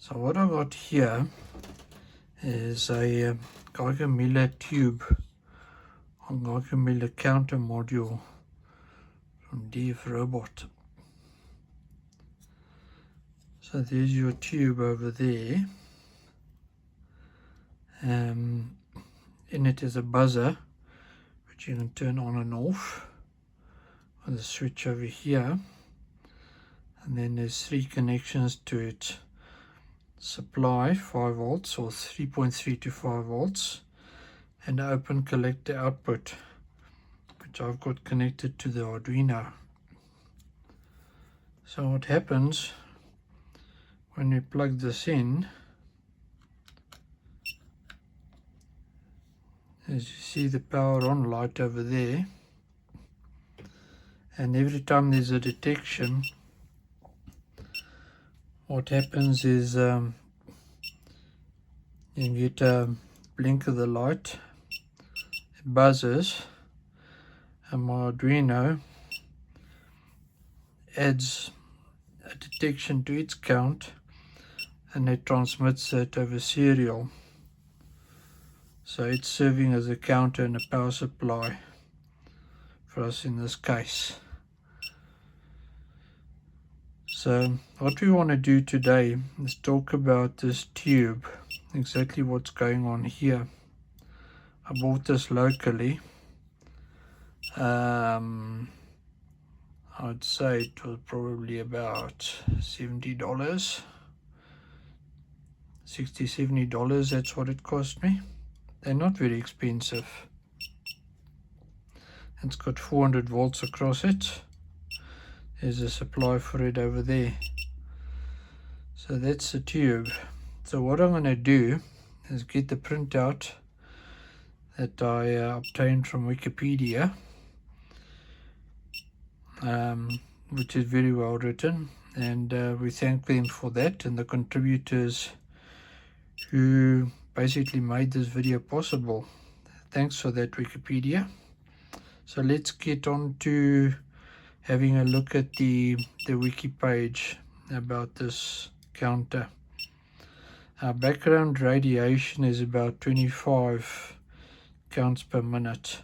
So what I got here is a Geiger Müller tube on Geiger Müller counter module from DF Robot. So there's your tube over there. In it is a buzzer which you can turn on and off with a switch over here, and then there's 3 connections to it. Supply 5 volts or 3.3 to 5 volts, and open collector output, which I've got connected to the Arduino. So what happens when we plug this in, as you see the power on light over there, and every time there's a detection, what happens is you get a blink of the light, it buzzes, and my Arduino adds a detection to its count, and it transmits that over serial. So it's serving as a counter and a power supply for us in this case. So what we want to do today is talk about this tube, exactly what's going on here. I bought this locally. I'd say it was probably about $70, $60-$70, that's what it cost me. They're not very expensive. It's got 400 volts across it. There's a supply for it over there. So that's the tube. So what I'm going to do is get the printout that I obtained from Wikipedia, which is very well written, and we thank them for that, and the contributors who basically made this video possible. Thanks for that, Wikipedia. So let's get on to having a look at the wiki page about this counter. Our background radiation is about 25 counts per minute.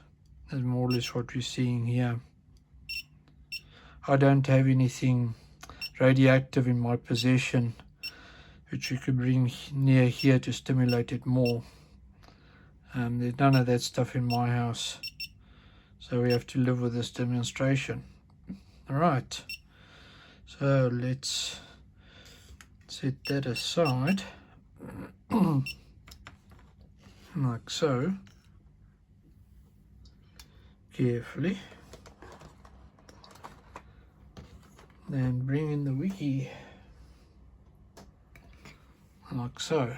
That's more or less what we're seeing here. I don't have anything radioactive in my possession which we could bring near here to stimulate it more. There's none of that stuff in my house, so we have to live with this demonstration. Alright, so let's set that aside like so, carefully, then bring in the wiki like so.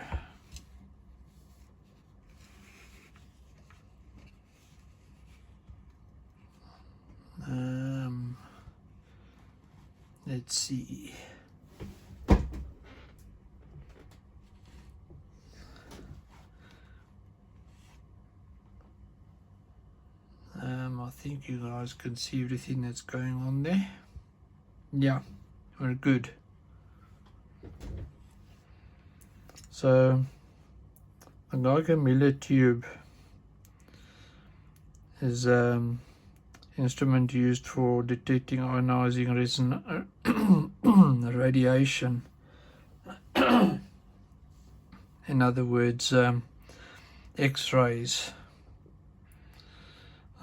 Let's see. I think you guys can see everything that's going on there. Yeah, we're good. So the Geiger Müller tube is instrument used for detecting ionizing radiation. In other words, X-rays.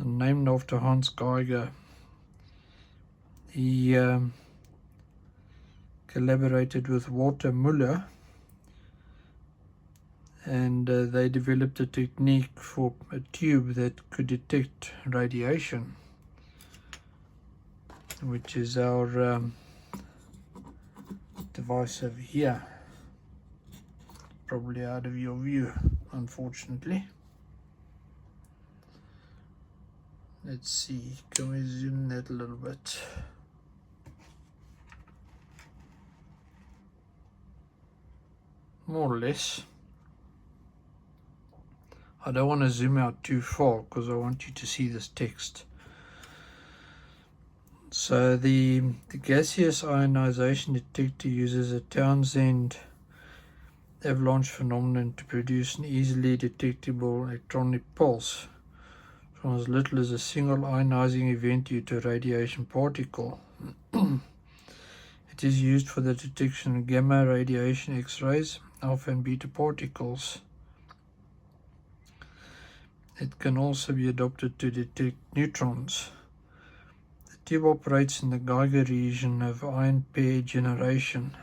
Named after Hans Geiger. He collaborated with Walter Müller, and they developed a technique for a tube that could detect radiation, which is our device over here, probably out of your view, unfortunately. Let's see, can we zoom that a little bit? More or less. I don't want to zoom out too far because I want you to see this text. So the gaseous ionization detector uses a Townsend avalanche phenomenon to produce an easily detectable electronic pulse from as little as a single ionizing event due to a radiation particle. It is used for the detection of gamma radiation, X-rays, alpha and beta particles. It can also be adopted to detect neutrons. The tube operates in the Geiger region of ion pair generation.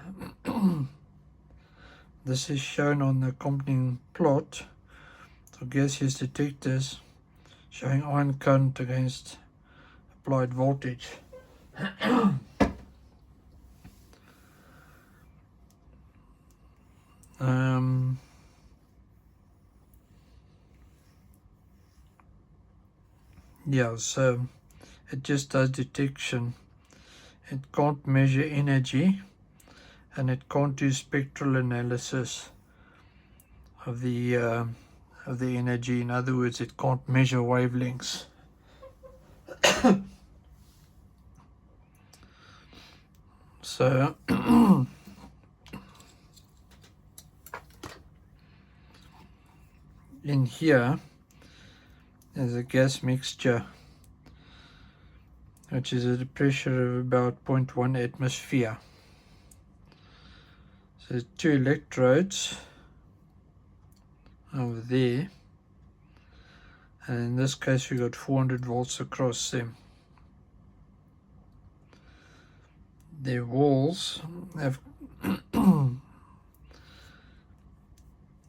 This is shown on the accompanying plot for gaseous detectors showing ion current against applied voltage. Yeah, so it just does detection. It can't measure energy, and it can't do spectral analysis of the energy. In other words, it can't measure wavelengths. So in here is a gas mixture which is at a pressure of about 0.1 atmosphere. So there's two electrodes over there, and in this case we got 400 volts across them. Their walls have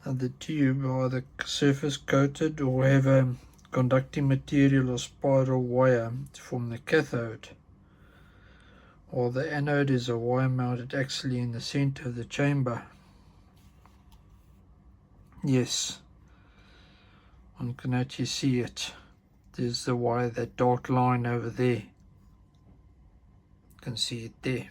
the tube are either surface coated or have a conducting material or spiral wire to form the cathode, while the anode is a wire mounted axially in the center of the chamber. Yes, one can actually see it. There's the wire, that dark line over there. You can see it there.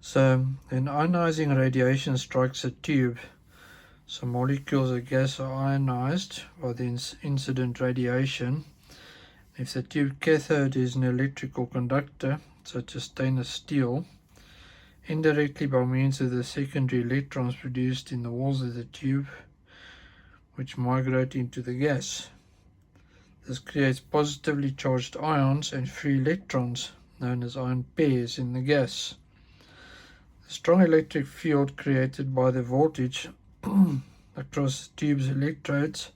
So when ionizing radiation strikes a tube, some molecules of gas are ionized by the incident radiation. If the tube cathode is an electrical conductor, such as stainless steel, indirectly by means of the secondary electrons produced in the walls of the tube, which migrate into the gas. This creates positively charged ions and free electrons, known as ion pairs, in the gas. The strong electric field created by the voltage across the tube's electrodes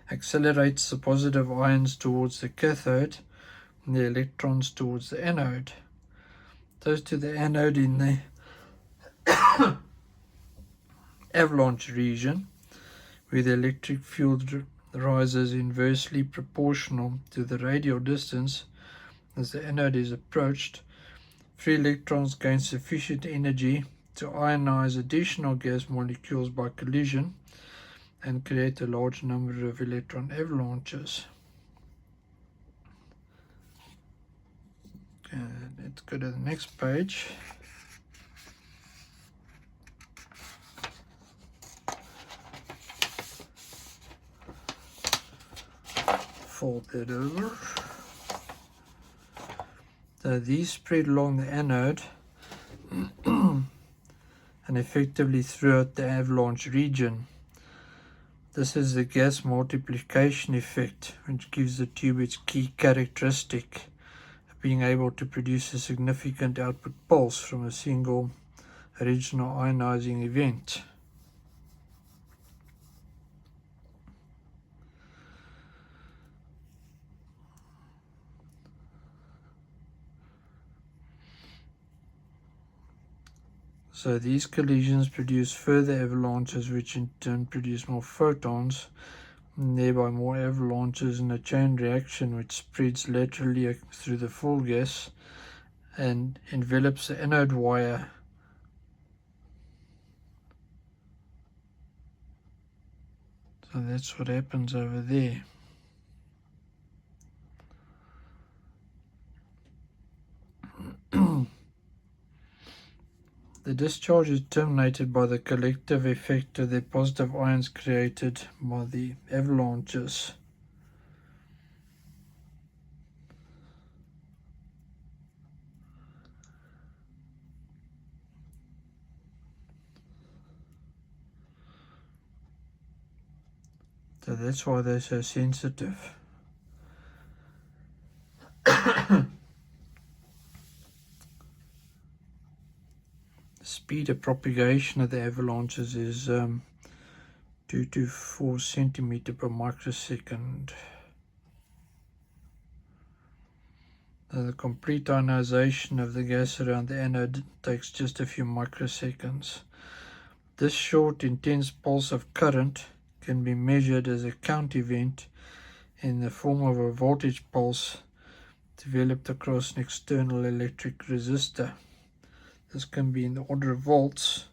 accelerates the positive ions towards the cathode and the electrons towards the anode. Those to the anode in the avalanche region, where the electric field rises inversely proportional to the radial distance as the anode is approached. Free electrons gain sufficient energy to ionize additional gas molecules by collision and create a large number of electron avalanches. Okay, let's go to the next page. Fold that over. So these spread along the anode and effectively throughout the avalanche region. This is the gas multiplication effect, which gives the tube its key characteristic of being able to produce a significant output pulse from a single original ionizing event. So these collisions produce further avalanches, which in turn produce more photons, and thereby more avalanches in a chain reaction which spreads laterally through the full gas and envelops the anode wire. So that's what happens over there. The discharge is terminated by the collective effect of the positive ions created by the avalanches. So that's why they're so sensitive. The speed of propagation of the avalanches is 2 to 4 centimeter per microsecond. The complete ionization of the gas around the anode takes just a few microseconds. This short, intense pulse of current can be measured as a count event in the form of a voltage pulse developed across an external electric resistor. This can be in the order of volts,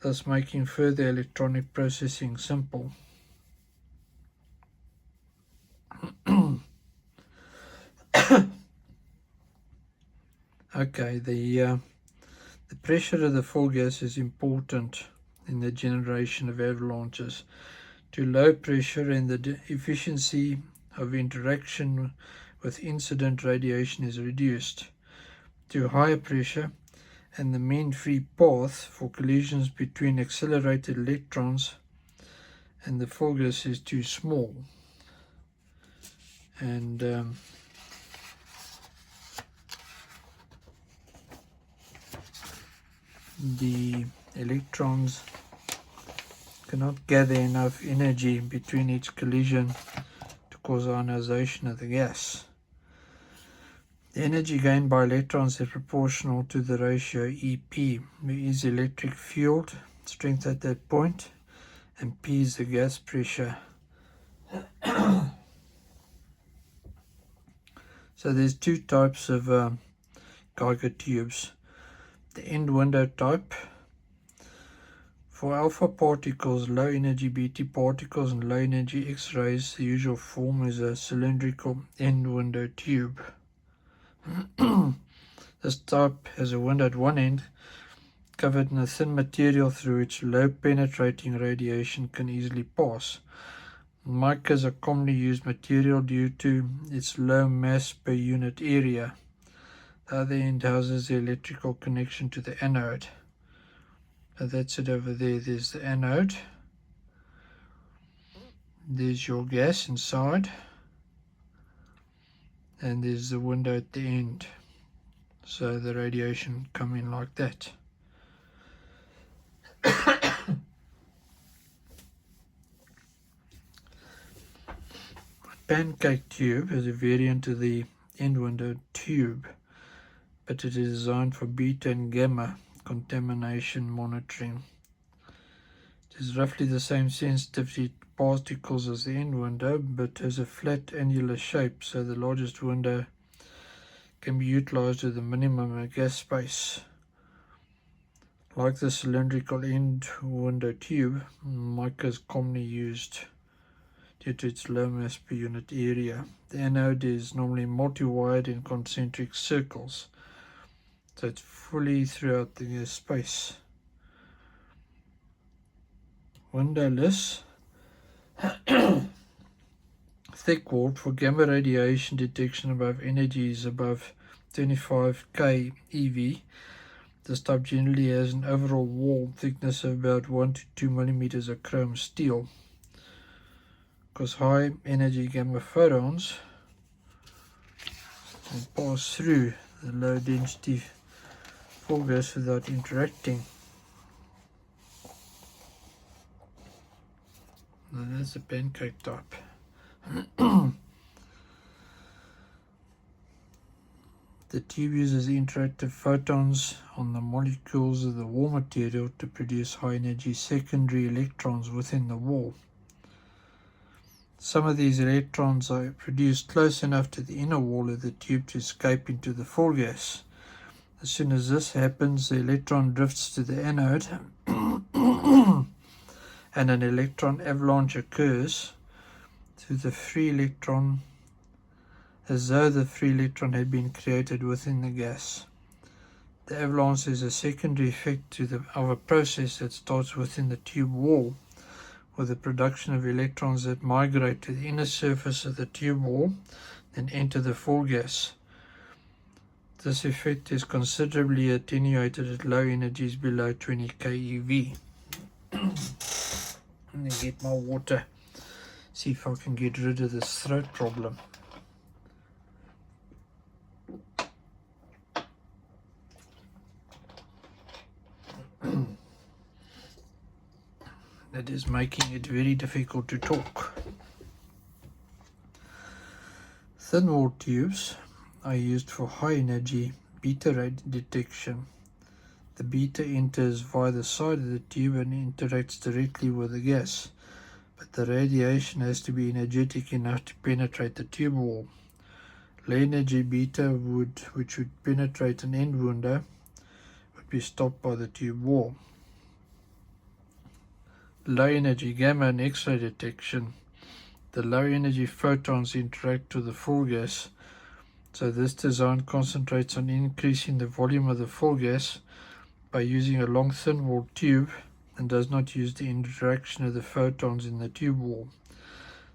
thus making further electronic processing simple. Okay, the pressure of the full gas is important in the generation of avalanches. To low pressure and the efficiency of interaction with incident radiation is reduced. To higher pressure and the mean free path for collisions between accelerated electrons and the full gas is too small. And the electrons cannot gather enough energy between each collision to cause ionization of the gas. The energy gained by electrons is proportional to the ratio EP, where E is electric field strength at that point, and P is the gas pressure. So there's two types of Geiger tubes. The end window type. For alpha particles, low energy BT particles and low energy X-rays, the usual form is a cylindrical end window tube. This type has a window at one end covered in a thin material through which low penetrating radiation can easily pass. Mica is a commonly used material due to its low mass per unit area. The other end houses the electrical connection to the anode. So that's it over there. There's the anode. There's your gas inside. And there's the window at the end. So the radiation come in like that. Pancake tube is a variant of the end window tube, but it is designed for beta and gamma contamination monitoring. It is roughly the same sensitivity to particles as the end window, but has a flat angular shape, so the largest window can be utilized with a minimum of gas space. Like the cylindrical end window tube, mica is commonly used due to its low mass per unit area. The anode is normally multi-wired in concentric circles, so it's fully throughout the gas space. Windowless, thick-walled for gamma radiation detection above energies above 25K eV. This type generally has an overall wall thickness of about 1 to 2 millimeters of chrome steel. Because high energy gamma photons will pass through the low density full gas without interacting. Now that's the pancake type. The tube uses interactive photons on the molecules of the wall material to produce high energy secondary electrons within the wall. Some of these electrons are produced close enough to the inner wall of the tube to escape into the full gas. As soon as this happens, the electron drifts to the anode and an electron avalanche occurs through the free electron, as though the free electron had been created within the gas. The avalanche is a secondary effect of a process that starts within the tube wall, with the production of electrons that migrate to the inner surface of the tube wall, then enter the fall gas. This effect is considerably attenuated at low energies below 20 keV. Let me get my water, see if I can get rid of this throat problem. That is making it very difficult to talk. Thin wall tubes are used for high energy beta ray detection. The beta enters via the side of the tube and interacts directly with the gas, but the radiation has to be energetic enough to penetrate the tube wall. Low energy beta which would penetrate an end window, would be stopped by the tube wall. Low energy gamma and X-ray detection. The low energy photons interact with the full gas, so this design concentrates on increasing the volume of the full gas by using a long thin wall tube and does not use the interaction of the photons in the tube wall.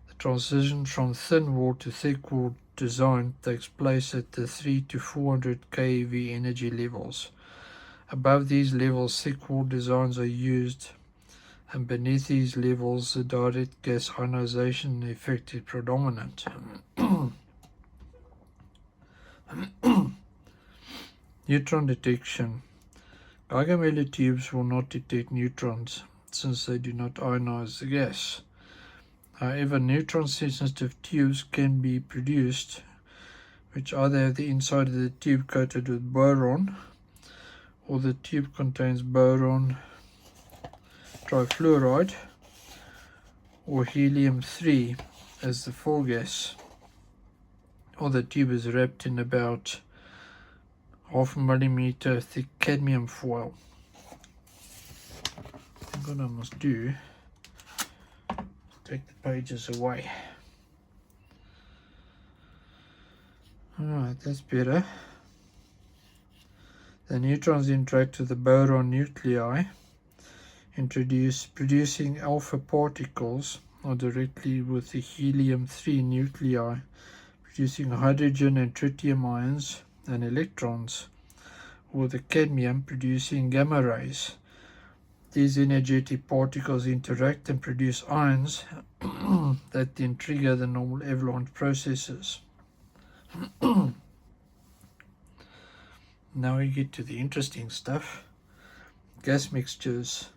The transition from thin wall to thick wall design takes place at the 300 to 400 keV energy levels. Above these levels, thick wall designs are used, and beneath these levels the direct gas ionization effect is predominant. Neutron detection. Geiger Müller tubes will not detect neutrons since they do not ionize the gas. However, neutron-sensitive tubes can be produced, which either have the inside of the tube coated with boron, or the tube contains boron trifluoride or helium-3 as the full gas, or the tube is wrapped in about 0.5 millimeter thick cadmium foil. I think what I must do is take the pages away. Alright, that's better. The neutrons interact with the boron nuclei, producing alpha particles, or directly with the helium-3 nuclei, producing hydrogen and tritium ions and electrons, or the cadmium producing gamma rays. These energetic particles interact and produce ions that then trigger the normal avalanche processes. Now we get to the interesting stuff. Gas mixtures.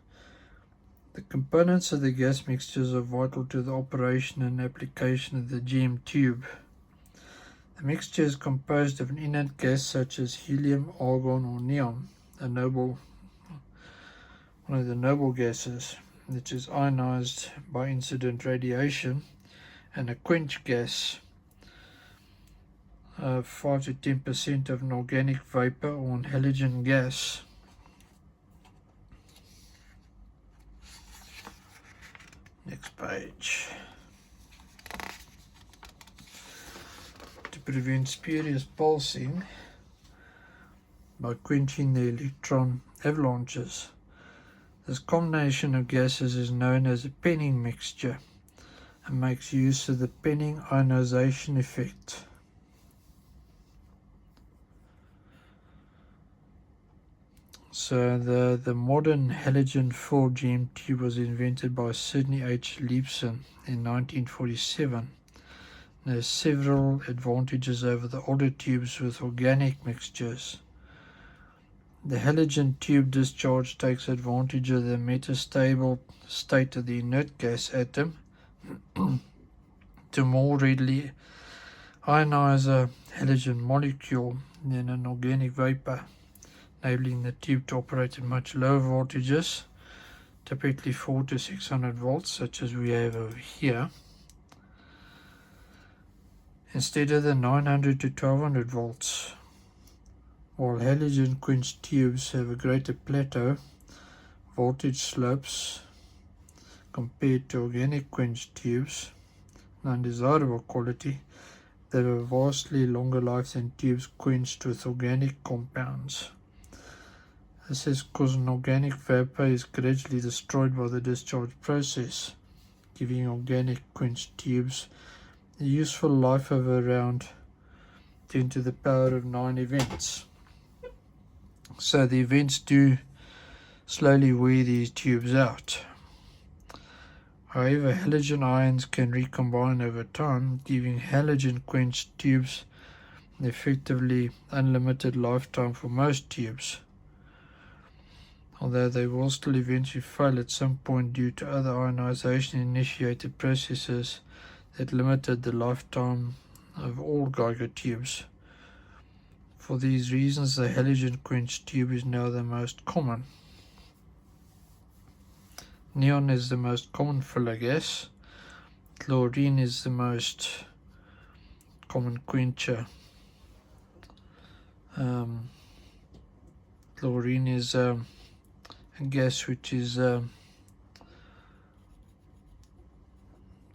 The components of the gas mixtures are vital to the operation and application of the GM tube. The mixture is composed of an inert gas such as helium, argon, or neon, one of the noble gases, which is ionized by incident radiation, and a quench gas, 5 to 10% of an organic vapor or an halogen gas. Next page. To prevent spurious pulsing by quenching the electron avalanches. This combination of gases is known as a penning mixture and makes use of the penning ionization effect. So the modern halogen-filled GM tube was invented by Sidney H. Leibson in 1947. There are several advantages over the older tubes with organic mixtures. The halogen tube discharge takes advantage of the metastable state of the inert gas atom to more readily ionize a halogen molecule than an organic vapor, enabling the tube to operate at much lower voltages, typically 400 to 600 volts, such as we have over here, instead of the 900 to 1200 volts. While halogen quenched tubes have a greater plateau voltage slopes compared to organic quenched tubes, an undesirable quality, they have a vastly longer life than tubes quenched with organic compounds. This is because an organic vapor is gradually destroyed by the discharge process, giving organic quench tubes a useful life of around 10 to the power of 9 events. So the events do slowly wear these tubes out. However, halogen ions can recombine over time, giving halogen quench tubes an effectively unlimited lifetime for most tubes, although they will still eventually fail at some point due to other ionization-initiated processes that limited the lifetime of all Geiger tubes. For these reasons, the halogen quench tube is now the most common. Neon is the most common filler gas. Chlorine is the most common quencher. Chlorine is a gas which is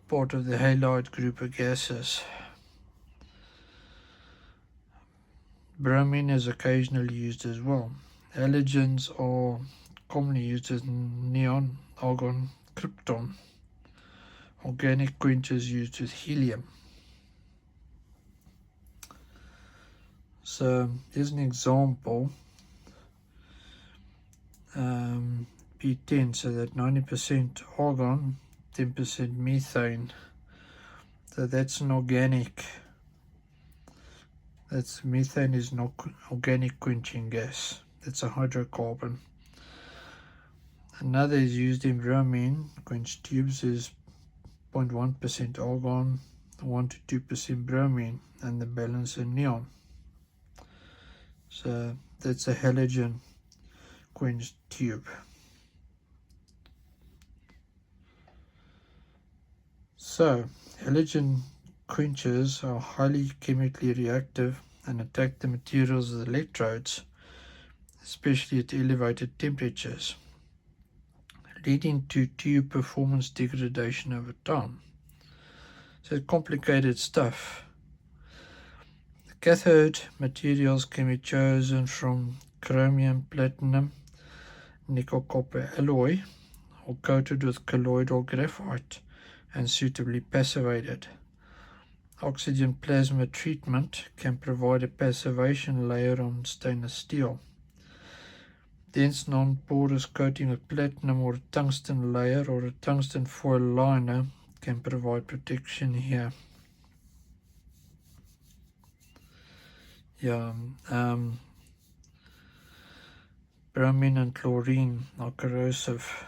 part of the halide group of gases. Bromine is occasionally used as well. Halogens are commonly used as neon, argon, krypton. Organic quenchers used with helium. So here's an example. P10, so that 90% argon, 10% methane. So that's an organic. That's methane is not organic quenching gas. That's a hydrocarbon. Another is used in bromine quench tubes is 0.1% argon, 1 to 2% bromine, and the balance in neon. So that's a halogen quench tube. So halogen quenchers are highly chemically reactive and attack the materials of the electrodes, especially at elevated temperatures, leading to tube performance degradation over time. So complicated stuff. The cathode materials can be chosen from chromium, platinum, nickel, copper alloy, or coated with colloidal graphite and suitably passivated. Oxygen plasma treatment can provide a passivation layer on stainless steel. Dense non-porous coating with platinum or a tungsten layer or a tungsten foil liner can provide protection here. Bromine and chlorine are corrosive.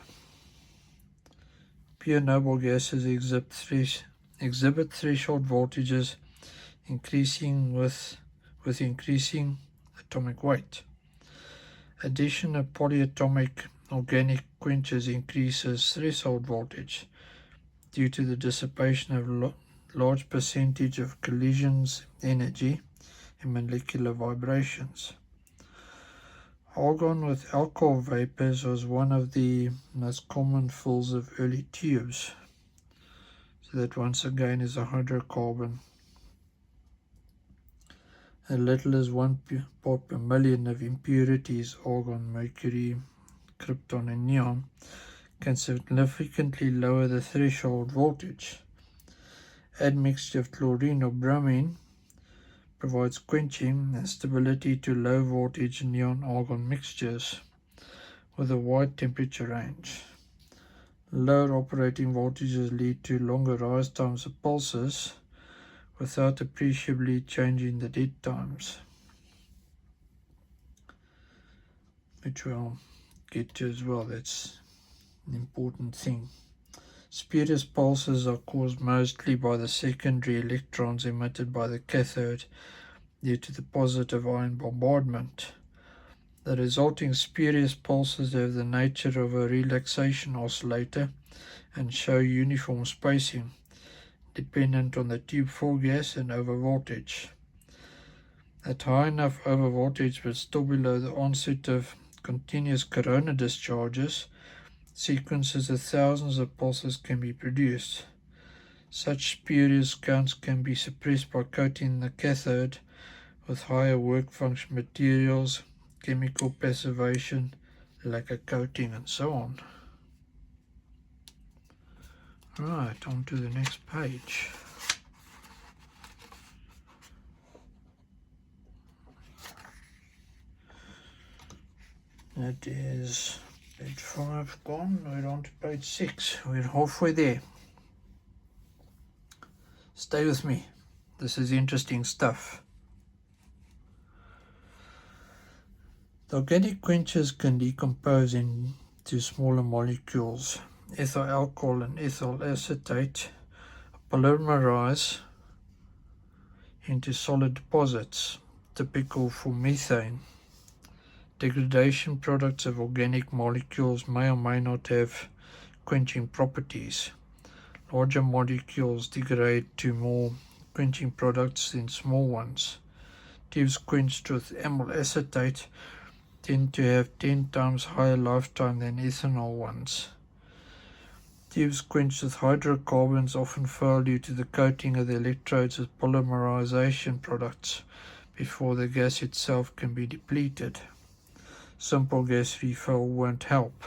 Pure noble gases exhibit threshold voltages increasing with increasing atomic weight. Addition of polyatomic organic quenchers increases threshold voltage due to the dissipation of large percentage of collisions energy and molecular vibrations. Argon with alcohol vapors was one of the most common fills of early tubes. So that once again is a hydrocarbon. As little as 1 part per million of impurities, argon, mercury, krypton and neon, can significantly lower the threshold voltage. Admixture of chlorine or bromine provides quenching and stability to low voltage neon-argon mixtures with a wide temperature range. Lower operating voltages lead to longer rise times of pulses without appreciably changing the dead times, which we'll get to as well. That's an important thing. Spurious pulses are caused mostly by the secondary electrons emitted by the cathode due to the positive ion bombardment. The resulting spurious pulses have the nature of a relaxation oscillator and show uniform spacing, dependent on the tube full gas and overvoltage. At high enough overvoltage but still below the onset of continuous corona discharges, sequences of thousands of pulses can be produced. Such spurious counts can be suppressed by coating the cathode with higher work function materials, chemical passivation, lacquer coating, and so on. Right, on to the next page. That is page 5 gone. We're on to page 6. We're halfway there. Stay with me. This is interesting stuff. The organic quenchers can decompose into smaller molecules. Ethyl alcohol and ethyl acetate polymerize into solid deposits, typical for methane. Degradation products of organic molecules may or may not have quenching properties. Larger molecules degrade to more quenching products than small ones. Tubes quenched with amyl acetate tend to have 10 times higher lifetime than ethanol ones. Tubes quenched with hydrocarbons often fail due to the coating of the electrodes with polymerization products before the gas itself can be depleted. Simple gas refill won't help.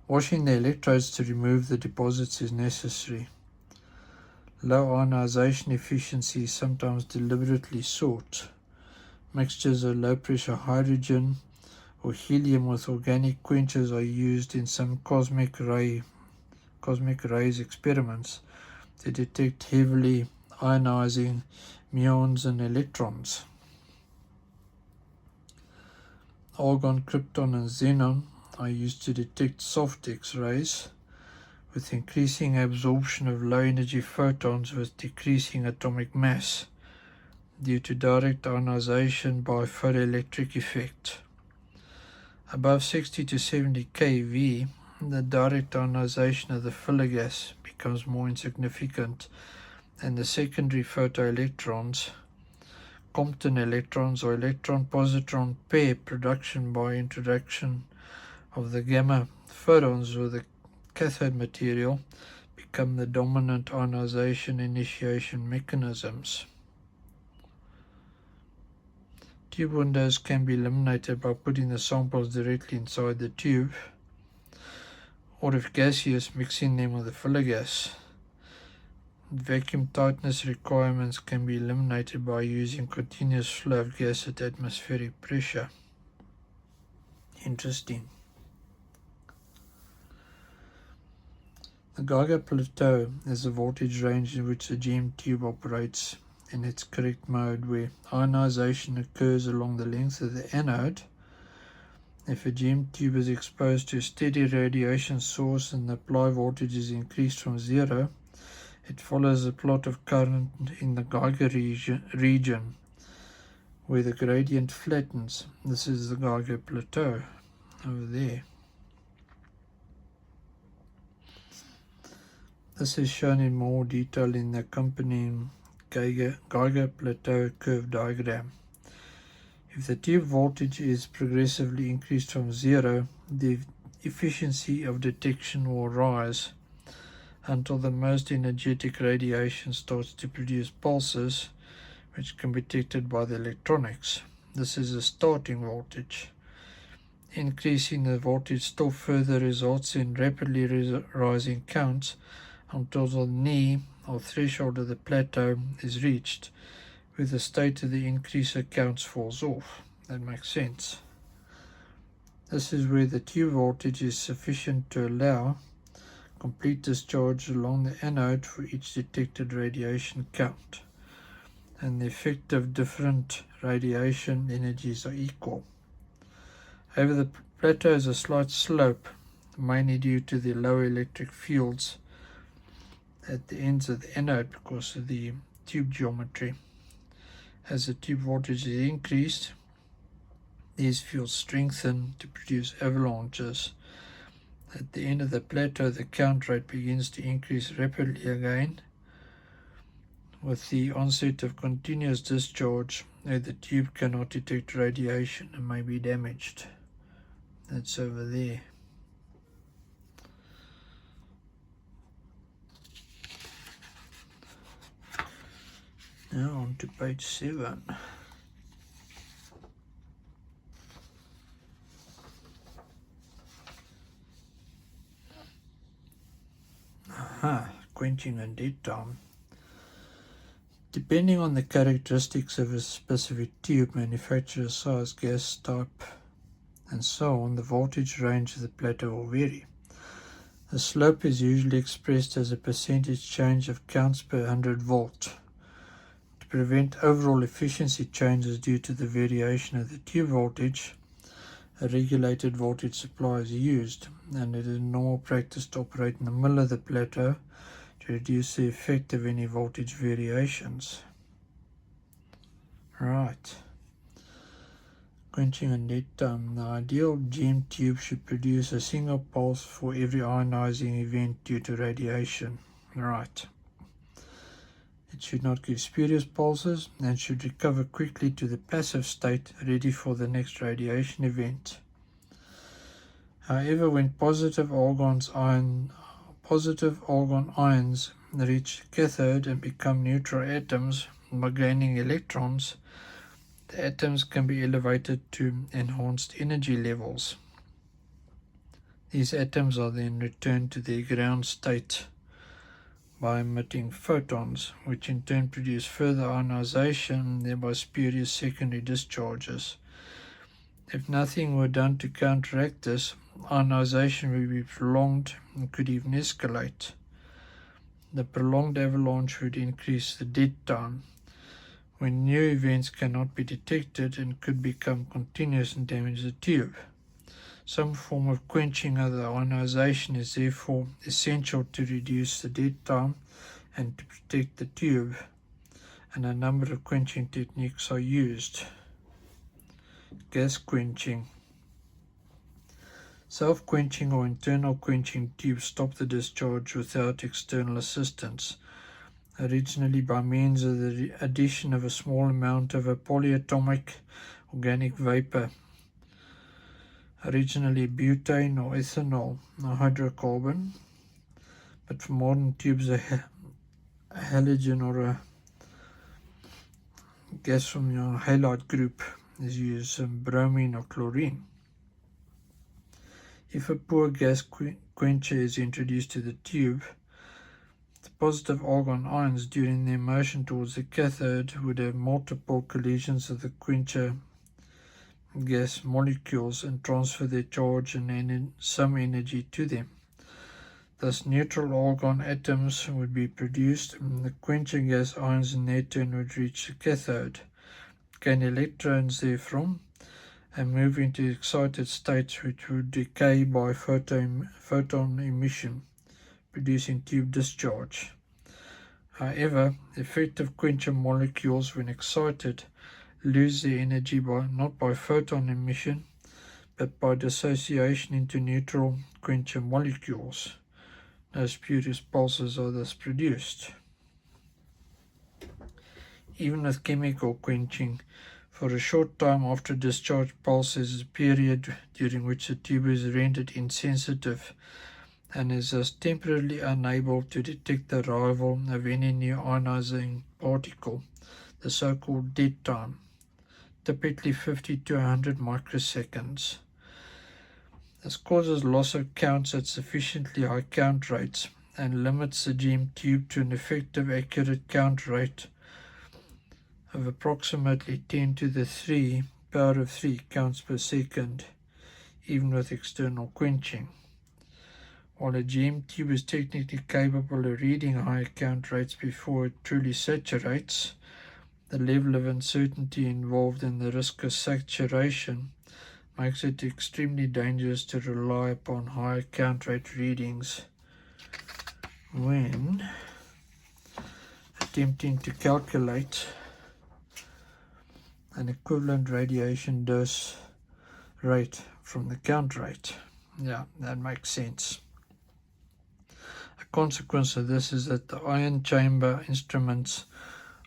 Washing the electrodes to remove the deposits is necessary. Low ionization efficiency is sometimes deliberately sought. Mixtures of low-pressure hydrogen or helium with organic quenchers are used in some cosmic rays experiments to detect heavily ionizing muons and electrons. Argon, krypton, and xenon are used to detect soft X-rays, with increasing absorption of low-energy photons with decreasing atomic mass due to direct ionization by photoelectric effect. Above 60 to 70 kV, the direct ionization of the filler gas becomes more insignificant, and the secondary photoelectrons, Compton electrons or electron-positron pair production by interaction of the gamma photons with the cathode material, become the dominant ionization initiation mechanisms. Tube windows can be eliminated by putting the samples directly inside the tube, or if gaseous, mixing them with the filler gas. Vacuum tightness requirements can be eliminated by using continuous flow of gas at atmospheric pressure. Interesting. The Geiger plateau is the voltage range in which the GM tube operates in its correct mode, where ionization occurs along the length of the anode. If a GM tube is exposed to a steady radiation source and the apply voltage is increased from 0, it follows a plot of current in the Geiger region where the gradient flattens. This is the Geiger plateau over there. This is shown in more detail in the accompanying Geiger plateau curve diagram. If the tube voltage is progressively increased from 0, the efficiency of detection will rise until the most energetic radiation starts to produce pulses, which can be detected by the electronics. This is the starting voltage. Increasing the voltage still further results in rapidly rising counts until the knee or threshold of the plateau is reached, where the state of the increaser counts falls off. That makes sense. This is where the tube voltage is sufficient to allow complete discharge along the anode for each detected radiation count, and the effect of different radiation energies are equal. However, the plateau has a slight slope, mainly due to the low electric fields at the ends of the anode because of the tube geometry. As the tube voltage is increased, these fields strengthen to produce avalanches. At the end of the plateau, the count rate begins to increase rapidly again, with the onset of continuous discharge, where the tube cannot detect radiation and may be damaged. That's over there. Now on to page 7. quenching and dead time. Depending on the characteristics of a specific tube, manufacturer size, gas type, and so on, the voltage range of the plateau will vary. The slope is usually expressed as a percentage change of counts per 100 volt. To prevent overall efficiency changes due to the variation of the tube voltage, a regulated voltage supply is used, and it is normal practice to operate in the middle of the plateau to reduce the effect of any voltage variations. Right. Quenching and dead time. The ideal GM tube should produce a single pulse for every ionizing event due to radiation. Right. It should not give spurious pulses and should recover quickly to the passive state, ready for the next radiation event. However, when positive argon ions reach the cathode and become neutral atoms by gaining electrons, the atoms can be elevated to enhanced energy levels. These atoms are then returned to their ground state by emitting photons, which in turn produce further ionization and thereby spurious secondary discharges. If nothing were done to counteract this, ionization would be prolonged and could even escalate. The prolonged avalanche would increase the dead time, when new events cannot be detected and could become continuous and damage the tube. Some form of quenching of the ionization is therefore essential to reduce the dead time and to protect the tube, and a number of quenching techniques are used. Gas quenching. Self-quenching or internal quenching tubes stop the discharge without external assistance, originally by means of the addition of a small amount of a polyatomic organic vapor, originally butane or ethanol or hydrocarbon, but for modern tubes a halogen or a gas from your halide group is used, bromine or chlorine. If a poor gas quencher is introduced to the tube, the positive argon ions during their motion towards the cathode would have multiple collisions of the quencher gas molecules and transfer their charge and some energy to them. Thus neutral argon atoms would be produced, and the quencher gas ions in their turn would reach the cathode, gain electrons therefrom, and move into excited states which would decay by photon emission, producing tube discharge. However, effective quencher molecules, when excited, lose their energy not by photon emission, but by dissociation into neutral quencher molecules. No spurious pulses are thus produced. Even with chemical quenching, for a short time after discharge pulse is a period during which the tube is rendered insensitive and is thus temporarily unable to detect the arrival of any new ionizing particle, the so-called dead time, typically 50 to 100 microseconds. This causes loss of counts at sufficiently high count rates and limits the GM tube to an effective accurate count rate of approximately 10 to the 3 power of 3 counts per second, even with external quenching. While a GM tube is technically capable of reading higher count rates before it truly saturates, the level of uncertainty involved in the risk of saturation makes it extremely dangerous to rely upon higher count rate readings when attempting to calculate an equivalent radiation dose rate from the count rate. Yeah, that makes sense. A consequence of this is that the ion chamber instruments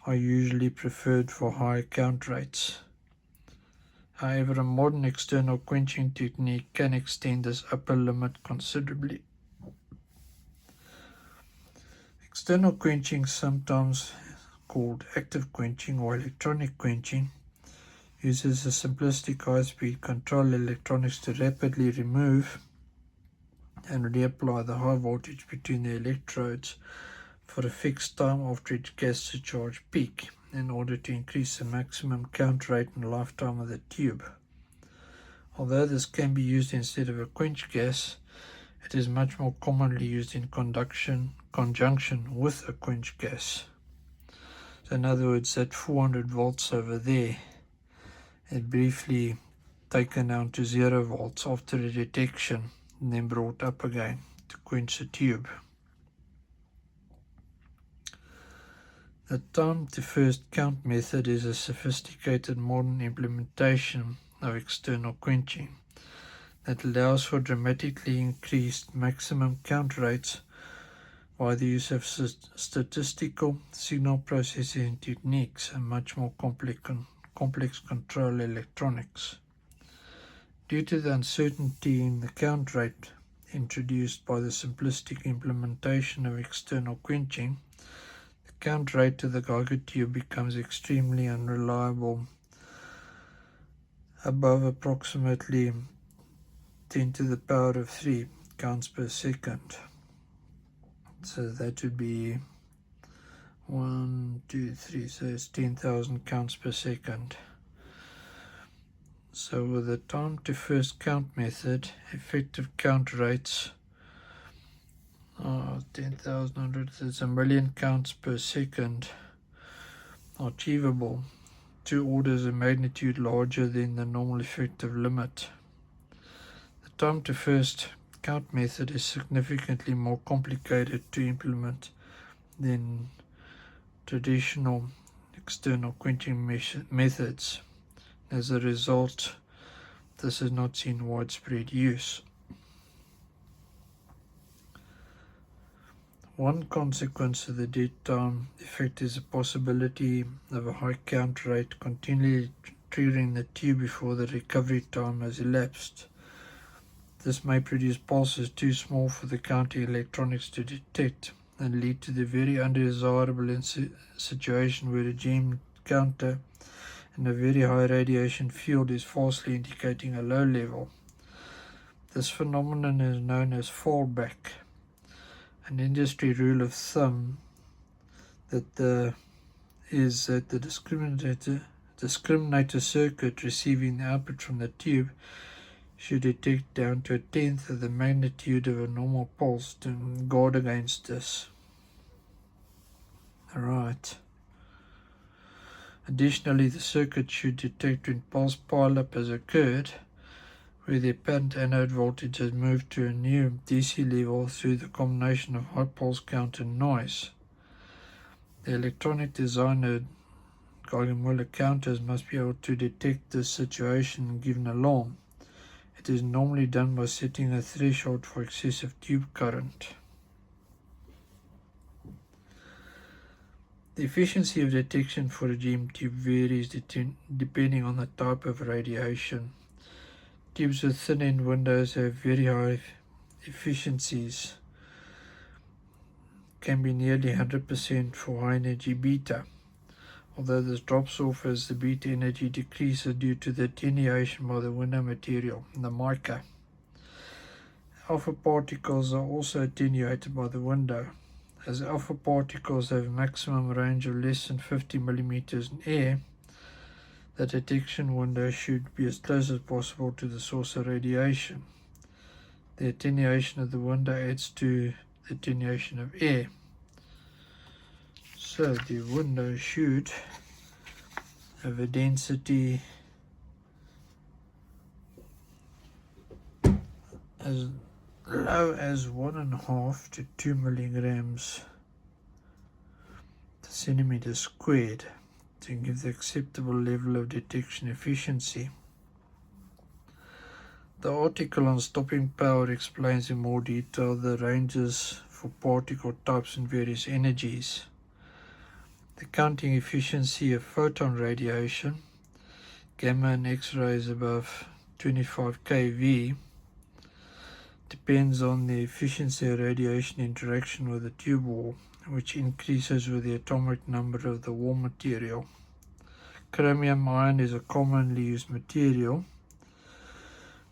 are usually preferred for high count rates. However, a modern external quenching technique can extend this upper limit considerably. External quenching, sometimes called active quenching or electronic quenching, uses a simplistic high-speed control electronics to rapidly remove and reapply the high voltage between the electrodes for a fixed time after its gas discharge peak in order to increase the maximum count rate and lifetime of the tube. Although this can be used instead of a quench gas, it is much more commonly used in conjunction with a quench gas. So in other words, that 400 volts over there is briefly taken down to 0 volts after the detection and then brought up again to quench the tube. The time to first count method is a sophisticated modern implementation of external quenching that allows for dramatically increased maximum count rates by the use of statistical signal processing techniques and much more complex control electronics. Due to the uncertainty in the count rate introduced by the simplistic implementation of external quenching, the count rate of the Geiger tube becomes extremely unreliable, above approximately 10 to the power of 3 counts per second. So that would be 1, 2, 3, so it's 10,000 counts per second. So with the time to first count method, effective count rates are 10,000, it's a million counts per second are achievable, 2 orders of magnitude larger than the normal effective limit. The time to first count method is significantly more complicated to implement than traditional external quenching methods. As a result, this has not seen widespread use. One consequence of the dead time effect is the possibility of a high count rate continually triggering the tube before the recovery time has elapsed. This may produce pulses too small for the counting electronics to detect and lead to the very undesirable situation where a gene counter in a very high radiation field is falsely indicating a low level. This phenomenon is known as fallback, an industry rule of thumb is that the discriminator circuit receiving the output from the tube should detect down to 1/10 of the magnitude of a normal pulse to guard against this. Alright. Additionally, the circuit should detect when pulse pileup has occurred, where the apparent anode voltage has moved to a new DC level through the combination of high pulse count and noise. The electronic designer Geiger Müller counters must be able to detect this situation and give an alarm. It is normally done by setting a threshold for excessive tube current. The efficiency of detection for a GM tube varies depending on the type of radiation. Tubes with thin-end windows have very high efficiencies, can be nearly 100% for high-energy beta, although this drops off as the beta energy decreases due to the attenuation by the window material, the mica. Alpha particles are also attenuated by the window. As alpha particles have a maximum range of less than 50 millimeters in air, the detection window should be as close as possible to the source of radiation. The attenuation of the window adds to the attenuation of air. So the window should have a density as low as 1.5 to 2 milligrams per centimeter squared to give the acceptable level of detection efficiency. The article on stopping power explains in more detail the ranges for particle types and various energies. The counting efficiency of photon radiation, gamma and X-rays above 25 kV, depends on the efficiency of radiation interaction with the tube wall, which increases with the atomic number of the wall material. Chromium ion is a commonly used material,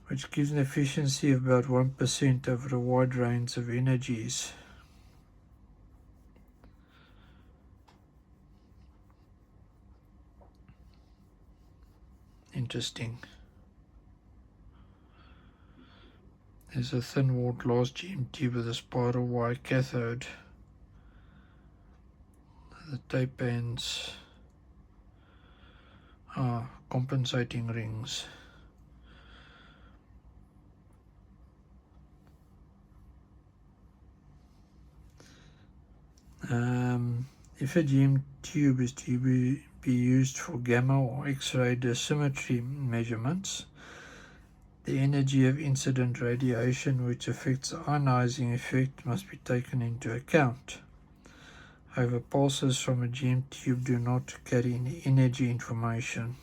which gives an efficiency of about 1% over a wide range of energies. interesting. There's a thin-walled glass GM tube with a spiral wire cathode. The tape bands are compensating rings. If a GM tube is to be used for gamma or X-ray dosimetry measurements, the energy of incident radiation, which affects the ionizing effect, must be taken into account. However, pulses from a GM tube do not carry any energy information,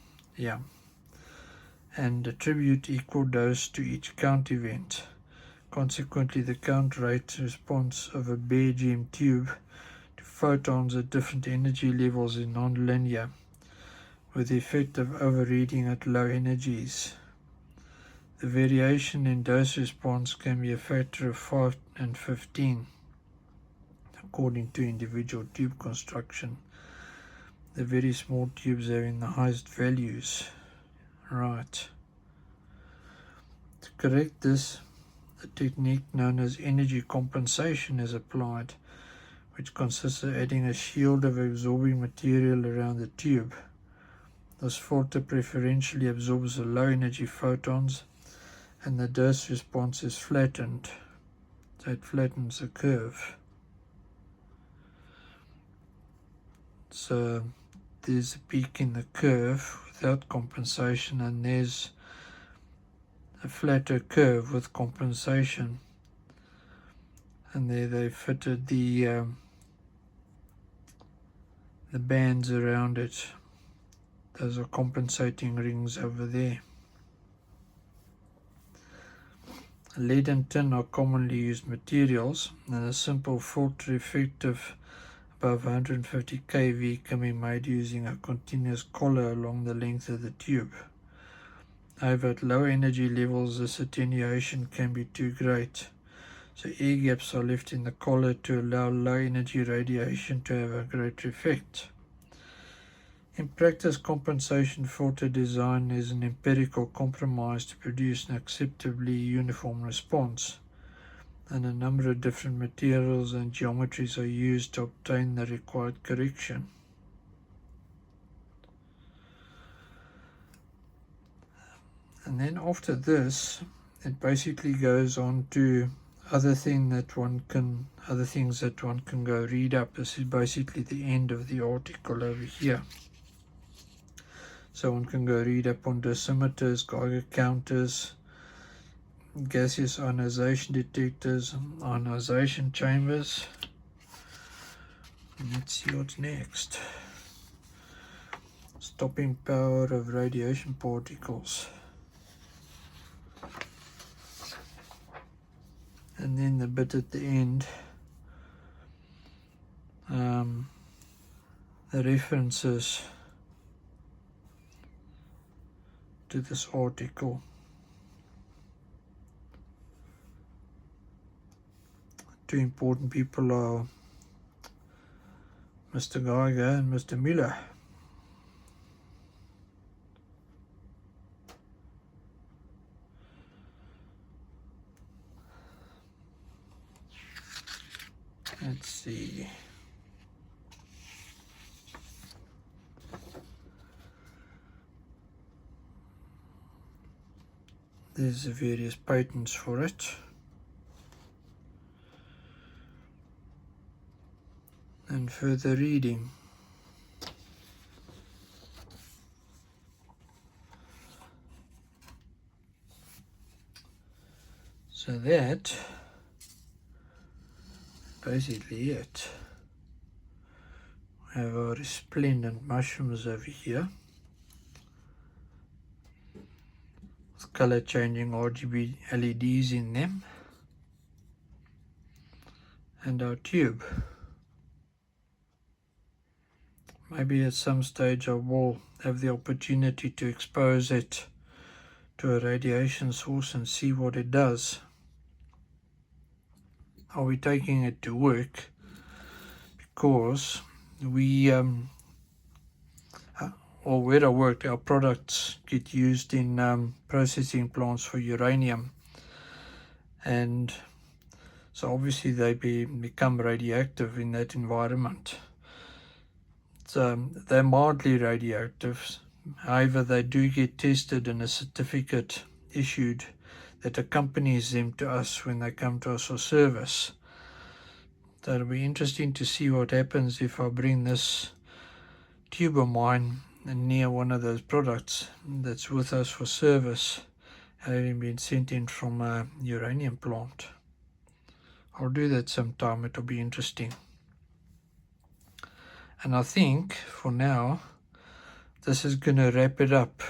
and attribute equal dose to each count event. Consequently, the count rate response of a bare GM tube to photons at different energy levels is nonlinear, with the effect of overreading at low energies. The variation in dose response can be a factor of 5 and 15, according to individual tube construction. The very small tubes having the highest values. Right. To correct this, a technique known as energy compensation is applied, which consists of adding a shield of absorbing material around the tube. This filter preferentially absorbs the low energy photons, and the dose response is flattened, so it flattens the curve. So there's a peak in the curve without compensation, and there's a flatter curve with compensation, and there they fitted the bands around it. Those are compensating rings over there. Lead and tin are commonly used materials, and a simple filter effect of above 150 kV can be made using a continuous collar along the length of the tube. However, at low energy levels, this attenuation can be too great, so air gaps are left in the collar to allow low energy radiation to have a greater effect. In practice, compensation filter design is an empirical compromise to produce an acceptably uniform response, and a number of different materials and geometries are used to obtain the required correction. And then after this, it basically goes on to other things that one can go read up. This is basically the end of the article over here. So one can go read up on dosimeters, Geiger counters, gaseous ionization detectors, ionization chambers. And let's see what's next. Stopping power of radiation particles. And then the bit at the end, the references to this article. Two important people are Mr. Geiger and Mr. Müller. Let's see. There's the various patents for it. And further reading. So that basically it. We have our resplendent mushrooms over here with color changing RGB LEDs in them, and our tube. Maybe at some stage I will have the opportunity to expose it to a radiation source and see what it does. Are we taking it to work? Because we or where I worked, our products get used in processing plants for uranium, and so obviously they become radioactive in that environment. So they're mildly radioactive. However, they do get tested and a certificate issued that accompanies them to us when they come to us for service. So it'll be interesting to see what happens if I bring this tube of mine near one of those products that's with us for service, having been sent in from a uranium plant. I'll do that sometime. It'll be interesting. And I think for now this is going to wrap it up.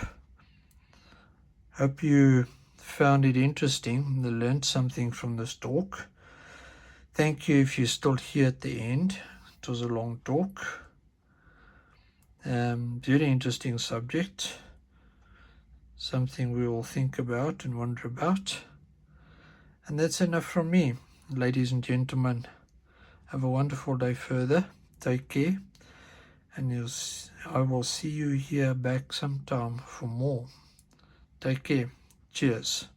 Hope you found it interesting and learned something from this talk. Thank you if you're still here at the end. It was a long talk. Very interesting subject. Something we all think about and wonder about. And that's enough from me. Ladies and gentlemen, have a wonderful day further. Take care. And I will see you here back sometime for more. Take care. Cheers.